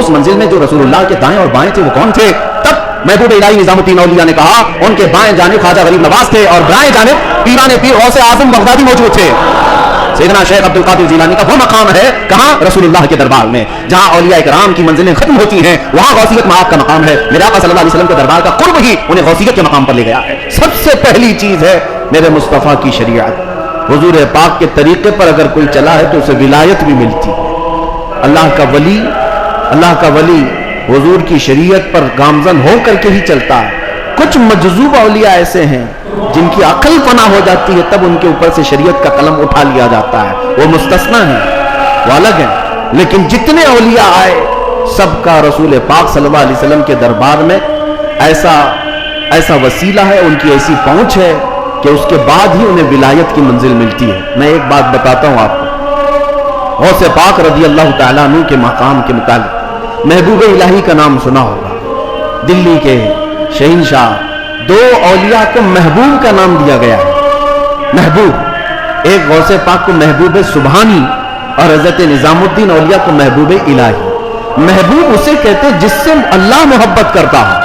اس منزل میں جو رسول اللہ کے دائیں اور بائیں تھے وہ کون تھے؟ تب محبوب الہی نظام الدین اولیاء نے کہا ان کے بائیں جانب خواجہ غریب نواز تھے اور دائیں جانب پیران پیر غوث اعظم بغدادی موجود تھے۔ سیدنا شیخ عبد القادر جیلانی کا وہ مقام ہے کہاں؟ رسول اللہ کے دربار میں، جہاں اولیاء کرام کی منزلیں ختم ہوتی ہیں وہاں غوثیت معاف کا مقام ہے۔ میرے آقا صلی اللہ علیہ وسلم کے دربار کا قرب ہی انہیں غوثیت کے مقام پر لے گیا ہے۔ سب سے پہلی چیز ہے میرے مصطفیٰ کی شریعت۔ حضور پاک کے طریقے پر اگر کوئی چلا ہے تو اسے ولایت بھی ملتی ہے۔ اللہ کا ولی حضور کی شریعت پر گامزن ہو کر کے ہی چلتا ہے۔ کچھ مجذوب اولیاء ایسے ہیں جن کی عقل فنا ہو جاتی ہے تب ان کے اوپر سے شریعت کا قلم اٹھا لیا جاتا ہے، وہ مستثنی ہیں، وہ الگ ہیں۔ لیکن جتنے اولیاء آئے سب کا رسول پاک صلی اللہ علیہ وسلم کے دربار میں ایسا وسیلہ ہے، ان کی ایسی پہنچ ہے کہ اس کے بعد ہی انہیں ولایت کی منزل ملتی ہے۔ میں ایک بات بتاتا ہوں آپ کو، غوث پاک رضی اللہ تعالیٰ عنہ کے مقام کے متعلق محبوب الہی کا نام سنا ہوگا۔ دلی کے شہنشاہ، دو اولیاء کو محبوب کا نام دیا گیا ہے۔ محبوب، ایک غوث پاک کو محبوب سبحانی اور حضرت نظام الدین اولیاء کو محبوب الہی۔ محبوب اسے کہتے ہیں جس سے اللہ محبت کرتا ہو۔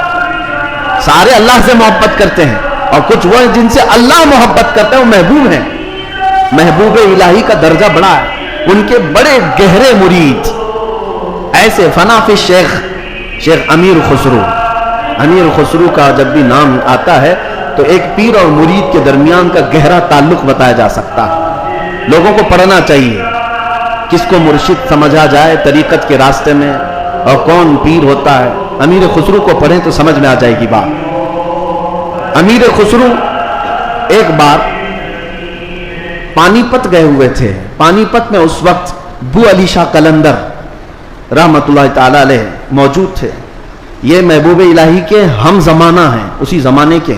سارے اللہ سے محبت کرتے ہیں اور کچھ وہ ہیں جن سے اللہ محبت کرتا ہے، وہ محبوب ہیں۔ محبوب الہی کا درجہ بڑا ہے، ان کے بڑے گہرے مرید ایسے فنا فی شیخ امیر خسرو کا جب بھی نام آتا ہے تو ایک پیر اور مرید کے درمیان کا گہرا تعلق بتایا جا سکتا ہے۔ لوگوں کو پڑھنا چاہیے، کس کو مرشد سمجھا جائے طریقت کے راستے میں اور کون پیر ہوتا ہے۔ امیر خسرو کو پڑھیں تو سمجھ میں آ جائے گی بات۔ امیر خسرو ایک بار پانی پت گئے ہوئے تھے۔ پانی پت میں اس وقت بو علی شاہ قلندر رحمت اللہ تعالی علیہ موجود تھے۔ یہ محبوب الہی کے ہم زمانہ ہیں، اسی زمانے کے۔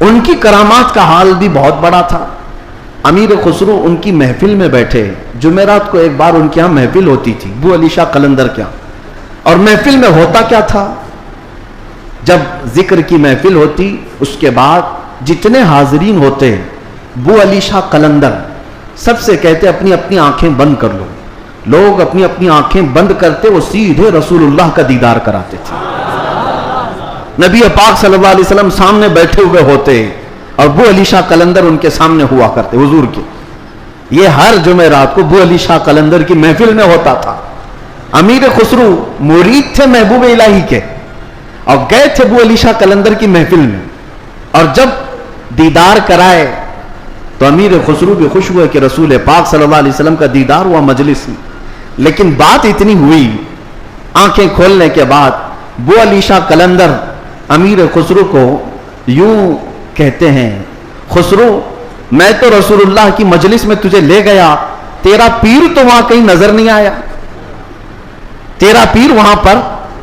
ان کی کرامات کا حال بھی بہت بڑا تھا۔ امیر خسرو ان کی محفل میں بیٹھے، جمعرات کو ایک بار ان کے ہاں محفل ہوتی تھی بو علی شاہ قلندر کے ہاں۔ اور محفل میں ہوتا کیا تھا، جب ذکر کی محفل ہوتی اس کے بعد جتنے حاضرین ہوتے بو علی شاہ قلندر سب سے کہتے اپنی اپنی آنکھیں بند کر لو۔ لوگ اپنی اپنی آنکھیں بند کرتے، وہ سیدھے رسول اللہ کا دیدار کراتے تھے۔ نبی پاک صلی اللہ علیہ وسلم سامنے بیٹھے ہوئے ہوتے اور بو علی شاہ قلندر ان کے سامنے ہوا کرتے حضور کے۔ یہ ہر جمعرات کو بو علی شاہ قلندر کی محفل میں ہوتا تھا۔ امیر خسرو مرید تھے محبوب الہی کے اور گئے تھے بو علی شاہ قلندر کی محفل میں، اور جب دیدار کرائے تو امیر خسرو بھی خوش ہوئے کہ رسول پاک صلی اللہ علیہ وسلم کا دیدار ہوا مجلس میں۔ لیکن بات اتنی ہوئی، آنکھیں کھولنے کے بعد بو علی شاہ قلندر امیر خسرو کو یوں کہتے ہیں، خسرو میں تو رسول اللہ کی مجلس میں تجھے لے گیا، تیرا پیر تو وہاں کہیں نظر نہیں آیا، تیرا پیر وہاں پر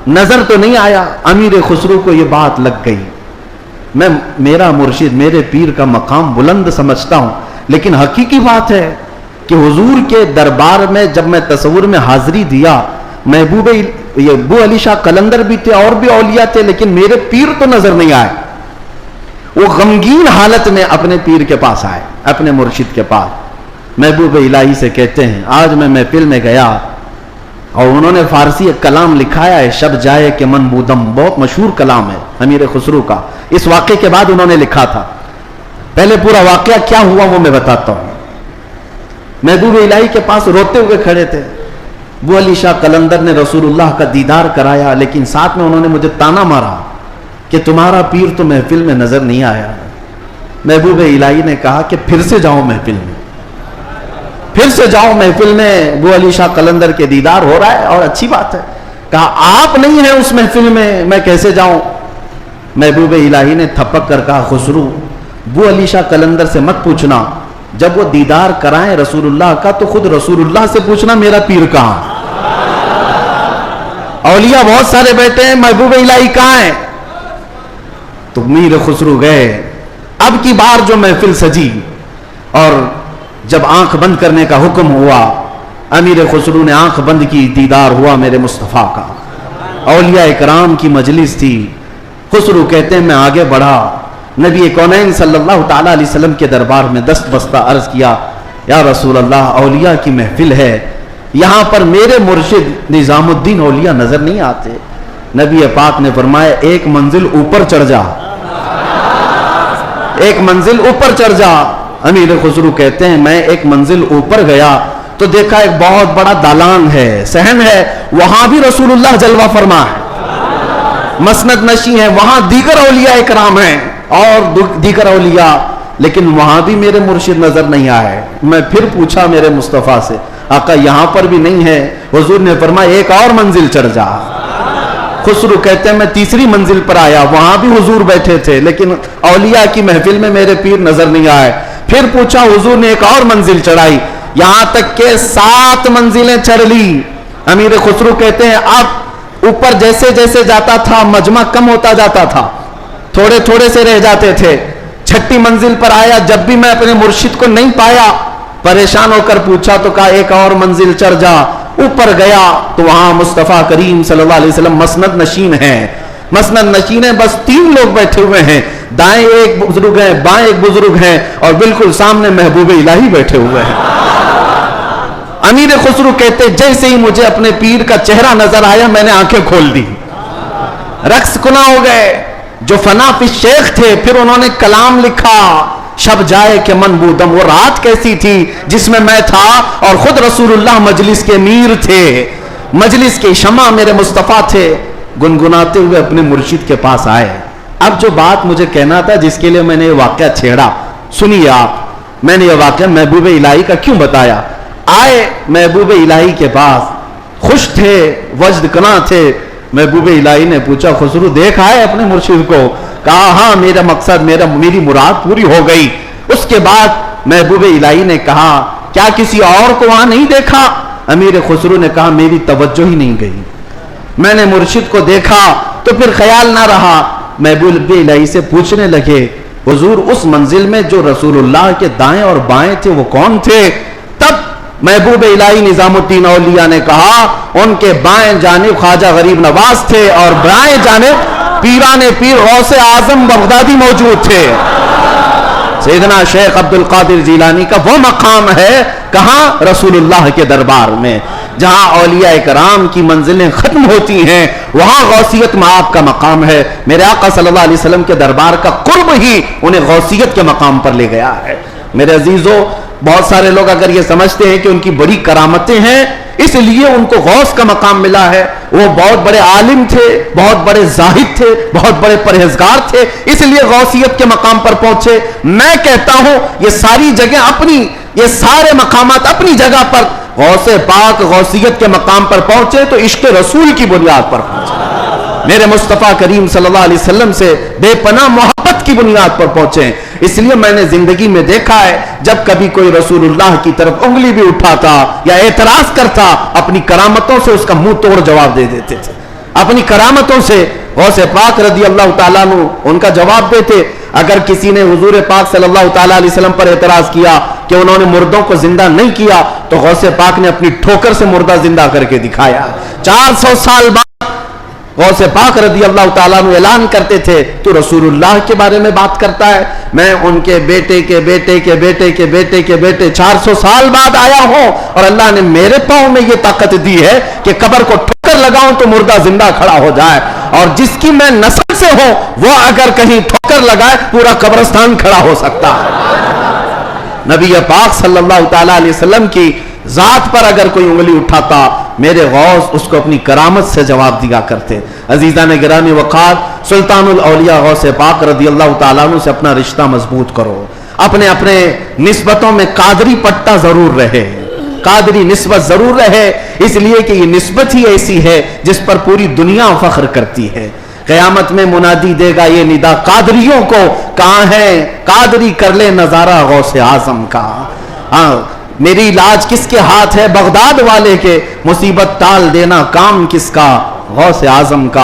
نظر تو نہیں آیا۔ امیر خسرو کو یہ بات لگ گئی، میں میرا مرشد میرے پیر کا مقام بلند سمجھتا ہوں، لیکن حقیقی بات ہے کہ حضور کے دربار میں جب میں تصور میں حاضری دیا، محبوب یہ بو علی شاہ قلندر بھی تھے اور بھی اولیاء تھے، لیکن میرے پیر تو نظر نہیں آئے۔ وہ غمگین حالت میں اپنے پیر کے پاس آئے، اپنے مرشد کے پاس۔ محبوب الہی سے کہتے ہیں آج میں محفل میں گیا اور انہوں نے فارسی ایک کلام لکھایا ہے، شب جائے کہ من بودم، بہت مشہور کلام ہے امیر خسرو کا۔ اس واقعے کے بعد انہوں نے لکھا تھا، پہلے پورا واقعہ کیا ہوا وہ میں بتاتا ہوں۔ محبوب الہی کے پاس روتے ہوئے کھڑے تھے، بو علی شاہ قلندر نے رسول اللہ کا دیدار کرایا، لیکن ساتھ میں انہوں نے مجھے تانا مارا کہ تمہارا پیر تو محفل میں نظر نہیں آیا۔ محبوب الہی نے کہا کہ پھر سے جاؤ محفل میں، پھر سے جاؤ محفل میں، بو علی شاہ قلندر کے دیدار ہو رہا ہے اور اچھی بات ہے۔ کہا آپ نہیں ہیں اس محفل میں کیسے جاؤں؟ محبوب الہی نے تھپک کر کہا خسرو بو علی شاہ قلندر سے مت پوچھنا، جب وہ دیدار کرائیں رسول اللہ کا تو خود رسول اللہ سے پوچھنا میرا پیر کہاں۔ اولیاء بہت سارے بیٹھے ہیں، محبوب الہی کہاں ہیں؟ تو میر خسرو گئے۔ اب کی بار جو محفل سجی اور جب آنکھ بند کرنے کا حکم ہوا، امیر خسرو نے آنکھ بند کی، دیدار ہوا میرے مصطفیٰ کا، اولیاء اکرام کی مجلس تھی۔ خسرو کہتے ہیں میں آگے بڑھا، نبی کونین صلی اللہ تعالیٰ علیہ وسلم کے دربار میں دست بستہ عرض کیا، یا رسول اللہ اولیاء کی محفل ہے، یہاں پر میرے مرشد نظام الدین اولیاء نظر نہیں آتے. نبی پاک نے فرمایا ایک منزل اوپر چڑھ جا, ایک منزل اوپر چڑھ جا. امیر خسرو کہتے ہیں میں ایک منزل اوپر گیا تو دیکھا ایک بہت بڑا دالان ہے, صحن ہے, وہاں بھی رسول اللہ جلوہ فرما ہے, مسند نشی ہے, وہاں دیگر اولیاء اکرام ہیں اور دیگر اولیاء, لیکن وہاں بھی میرے مرشد نظر نہیں آئے. میں پھر پوچھا میرے مصطفیٰ سے, آقا یہاں پر بھی نہیں ہے. حضور نے فرمایا ایک اور منزل چڑھ جا. خسرو کہتے ہیں میں تیسری منزل پر آیا, وہاں بھی حضور بیٹھے تھے لیکن اولیاء کی محفل میں میرے پیر نظر نہیں آئے. پھر پوچھا, حضور نے ایک اور منزل چڑھائی, یہاں تک کہ 7 منزلیں چڑھ لی. امیر خسرو کہتے ہیں اب اوپر جیسے جیسے جاتا تھا مجمع کم ہوتا جاتا تھا, تھوڑے تھوڑے سے رہ جاتے تھے. 6ٹھی منزل پر آیا, جب بھی میں اپنے مرشد کو نہیں پایا پریشان ہو کر پوچھا تو کہا ایک اور منزل چڑھ جا. اوپر گیا تو وہاں مصطفیٰ کریم صلی اللہ علیہ وسلم مسند نشین ہیں, مسند نشین ہیں, بس 3 لوگ بیٹھے ہوئے ہیں, دائیں ایک بزرگ ہیں, بائیں ایک بزرگ ہیں اور بالکل سامنے محبوب الہی بیٹھے ہوئے ہیں. امیر خسرو کہتے جیسے ہی مجھے اپنے پیر کا چہرہ نظر آیا میں نے آنکھیں کھول دی, رقص کنا ہو گئے. جو فنا فی شیخ تھے پھر انہوں نے کلام لکھا, شب جائے کہ من بودم, وہ رات کیسی تھی جس میں میں تھا اور خود رسول اللہ مجلس کے امیر تھے, مجلس کے شمع میرے مصطفیٰ تھے. گنگناتے ہوئے اپنے مرشد کے پاس آئے. اب جو بات مجھے کہنا تھا جس کے لیے میں نے یہ واقعہ چھیڑا, سنیے آپ, میں نے یہ واقعہ محبوب الہی کا کیوں بتایا. آئے محبوب الہی کے پاس, خوش تھے, وجد کنا تھے. محبوب الہی نے پوچھا خسرو دیکھ آئے اپنے مرشد کو؟ کہا ہاں میرا مقصد, میری مراد پوری ہو گئی. اس کے بعد محبوب الہی نے کہا کیا کسی اور کو وہاں نہیں دیکھا؟ امیر خسرو نے کہا میری توجہ ہی نہیں گئی, میں نے مرشد کو دیکھا تو پھر خیال نہ رہا. محبوب الہی سے پوچھنے لگے حضور اس منزل میں جو رسول اللہ کے دائیں اور بائیں تھے وہ کون تھے؟ تب محبوب الہی نظام الدین اولیاء نے کہا ان کے بائیں جانب خواجہ غریب نواز تھے اور بائیں جانب پیران پیر غوث اعظم بغدادی موجود تھے. سیدنا شیخ عبد القادر جیلانی کا وہ مقام ہے کہاں؟ رسول اللہ کے دربار میں. جہاں اولیاء کرام کی منزلیں ختم ہوتی ہیں وہاں غوثیت معاب کا مقام ہے. میرے آقا صلی اللہ علیہ وسلم کے دربار کا قرب ہی انہیں غوثیت کے مقام پر لے گیا ہے. میرے عزیزو, بہت سارے لوگ اگر یہ سمجھتے ہیں کہ ان کی بڑی کرامتیں ہیں اس لیے ان کو غوث کا مقام ملا ہے, وہ بہت بڑے عالم تھے, بہت بڑے زاہد تھے, بہت بڑے پرہیزگار تھے, اس لیے غوثیت کے مقام پر پہنچے. میں کہتا ہوں یہ ساری جگہ اپنی, یہ سارے مقامات اپنی جگہ پر غوث پاک غوثیت کے مقام پر پہنچے تو عشق رسول کی بنیاد پر پہنچے, میرے مصطفیٰ کریم صلی اللہ علیہ وسلم سے بے پناہ محبت کی بنیاد پر پہنچے. اس لیے میں نے زندگی میں دیکھا ہے جب کبھی کوئی رسول اللہ کی طرف انگلی بھی اٹھاتا یا اعتراض کرتا اپنی کرامتوں سے اس کا منہ توڑ جواب دے دیتے تھے. اپنی کرامتوں سے غوث پاک رضی اللہ تعالیٰ عنہ ان کا جواب دیتے. اگر کسی نے حضور پاک صلی اللہ تعالیٰ علیہ وسلم پر اعتراض کیا کہ انہوں نے مردوں کو زندہ نہیں کیا تو غوث پاک نے اپنی ٹھوکر سے مردہ زندہ کر کے دکھایا. 400 سال بعد غوث پاک رضی اللہ تعالیٰ عنہ اعلان کرتے تھے تو رسول اللہ کے بارے میں بات کرتا ہے, میں ان کے بیٹے کے بیٹے کے بیٹے کے بیٹے کے بیٹے 400 سال بعد آیا ہوں اور اللہ نے میرے پاؤں میں یہ طاقت دی ہے کہ قبر کو ٹھوکر لگاؤں تو مردہ زندہ کھڑا ہو جائے, اور جس کی میں نسل سے ہوں وہ اگر کہیں ٹھوکر لگائے پورا قبرستان کھڑا ہو سکتا ہے. نبی پاک صلی اللہ تعالیٰ علیہ وسلم کی ذات پر اگر کوئی انگلی اٹھاتا میرے غوث اس کو اپنی کرامت سے جواب دیا کرتے. عزیزان گرامی وقار, سلطان الاولیاء غوث پاک رضی اللہ تعالیٰ عنہ سے اپنا رشتہ مضبوط کرو. اپنے اپنے نسبتوں میں قادری پٹا ضرور رہے, قادری نسبت ضرور رہے, اس لیے کہ یہ نسبت ہی ایسی ہے جس پر پوری دنیا فخر کرتی ہے. قیامت میں منادی دے گا یہ ندا قادریوں کو, کہاں ہے قادری کر لے نظارہ غوث اعظم کا. ہاں میری علاج کس کے ہاتھ ہے؟ بغداد والے کے. مصیبت ٹال دینا کام کس کا؟ غوث اعظم کا.